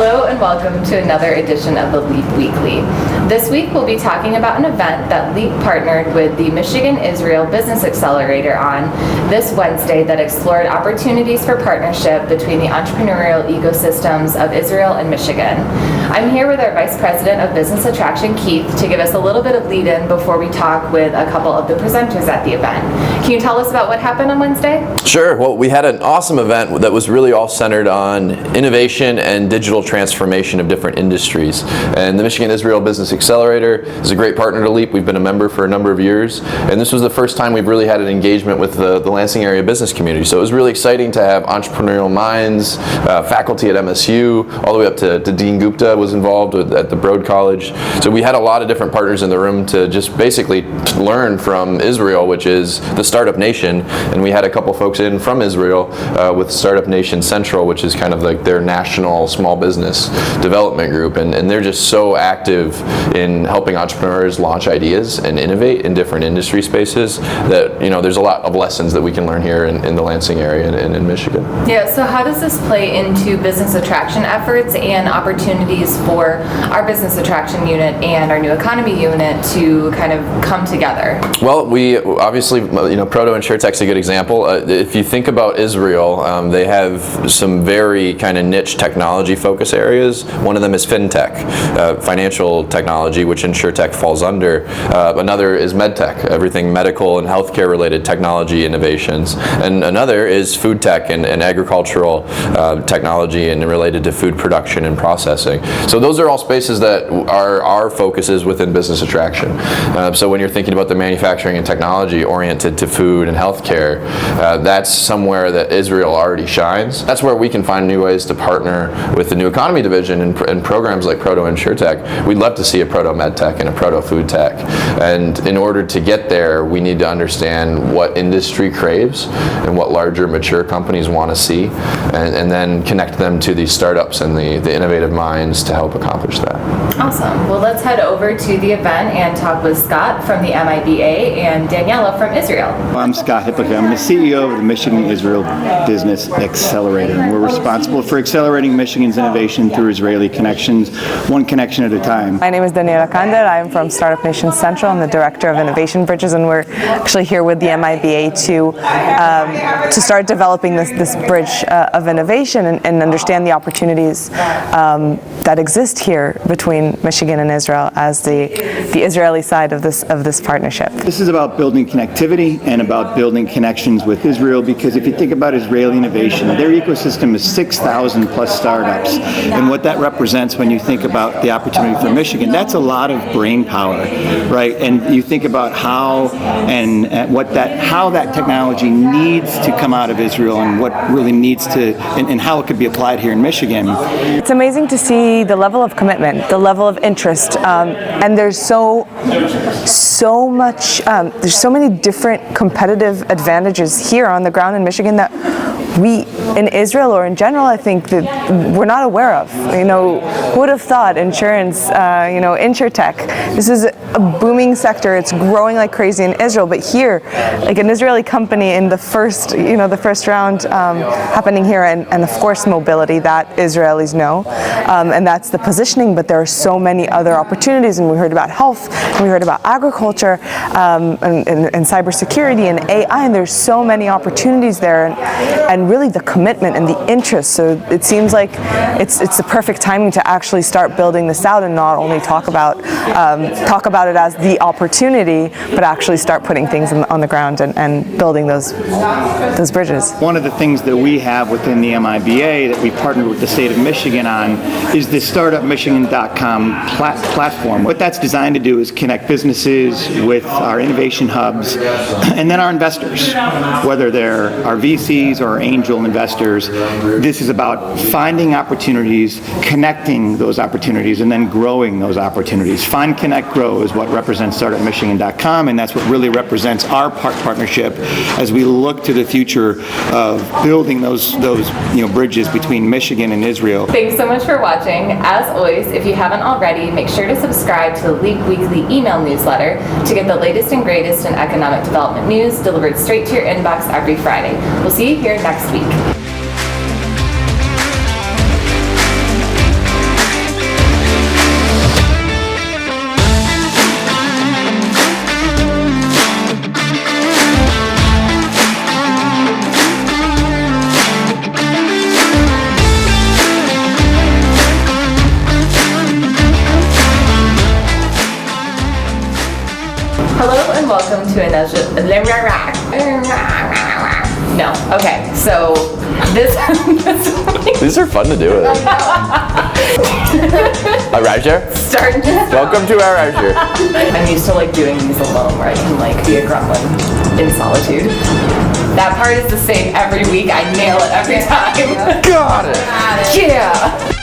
Hello and welcome to another edition of the LEAP Weekly. This week we'll be talking about an event that LEAP partnered with the Michigan Israel Business Accelerator on this Wednesday that explored opportunities for partnership between the entrepreneurial ecosystems of Israel and Michigan. I'm here with our Vice President of Business Attraction, Keith, to give us a little bit of lead-in before we talk with a couple of the presenters at the event. Can you tell us about what happened on Wednesday? Sure. Well, we had an awesome event that was really all centered on innovation and digital transformation of different industries. And the Michigan Israel Business Accelerator is a great partner to LEAP. We've been a member for a number of years, and this was the first time we've really had an engagement with the Lansing area business community. So it was really exciting to have entrepreneurial minds, faculty at MSU, all the way up to Dean Gupta was involved at the Broad College. So we had a lot of different partners in the room to just basically learn from Israel, which is the startup nation. And we had a couple folks in from Israel with Startup Nation Central, which is kind of like their national small business development group. And they're just so active in helping entrepreneurs launch ideas and innovate in different industry spaces that, you know, there's a lot of lessons that we can learn here in the Lansing area and in Michigan. Yeah, so how does this play into business attraction efforts and opportunities for our business attraction unit and our new economy unit to kind of come together? Well, we obviously, you know, Proto InsurTech's a good example. If you think about Israel, they have some very kind of niche technology focus areas. One of them is fintech, financial technology, which InsurTech falls under. Another is medtech, everything medical and healthcare related technology innovations. And another is food tech and agricultural technology and related to food production and processing. So those are all spaces that are our focuses within business attraction. So when you're thinking about the manufacturing and technology oriented to food and healthcare, that's somewhere that Israel already shines. That's where we can find new ways to partner with the new economy division and programs like Proto InsurTech. We'd love to see a Proto MedTech and a Proto Food Tech. And in order to get there, we need to understand what industry craves and what larger mature companies want to see, and then connect them to these startups and the innovative minds to help accomplish that. Awesome. Well, let's head over to the event and talk with Scott from the MIBA and Daniela from Israel. I'm Scott Hiipakka. I'm the CEO of the Michigan Israel Business Accelerator, and we're responsible for accelerating Michigan's innovation through Israeli connections, one connection at a time. My name is Daniela Kandel. I'm from Startup Nation Central. I'm the Director of Innovation Bridges, and we're actually here with the MIBA to start developing this bridge of innovation and understand the opportunities that exist here between Michigan and Israel as the Israeli side of this partnership. This is about building connectivity and about building connections with Israel, because if you think about Israeli innovation, their ecosystem is 6,000 plus startups, and what that represents when you think about the opportunity for Michigan, that's a lot of brain power, right? And you think about how that technology needs to come out of Israel and what really needs to, and how it could be applied here in Michigan. It's amazing to see the level of commitment, the level of interest, and there's so much, there's so many different competitive advantages here on the ground in Michigan that we, in Israel or in general, I think that we're not aware of. You know, who would have thought insurance, InsurTech, this is a booming sector. It's growing like crazy in Israel, but here, like an Israeli company in the first round happening here, and of course mobility, that Israelis know, and that's the positioning, but there are so many other opportunities, and we heard about health, and we heard about agriculture, and cybersecurity and AI, and there's so many opportunities there, and really the commitment and the interest. So it seems like it's the perfect timing to actually start building this out and not only talk about it as the opportunity, but actually start putting things on the ground and building those bridges. One of the things that we have within the MIBA that we partnered with the state of Michigan on is the startupmichigan.com platform. What that's designed to do is connect businesses with our innovation hubs and then our investors, whether they're our VCs or angel investors. This is about finding opportunities, connecting those opportunities, and then growing those opportunities. Find, Connect, Grow is what represents startupmichigan.com, and that's what really represents our partnership as we look to the future of building those bridges between Michigan and Israel. Thanks so much for watching. As always, if you haven't already, make sure to subscribe to the LEAP Weekly email newsletter to get the latest and greatest in economic development news delivered straight to your inbox every Friday. We'll see you here next week. Hello and welcome to No, okay, so this These are fun to do with. Arajer? starting to Welcome to Arajer. I'm used to like doing these alone where I can like be a gremlin in solitude. That part is the same every week. I nail it every time. Got it. Yeah.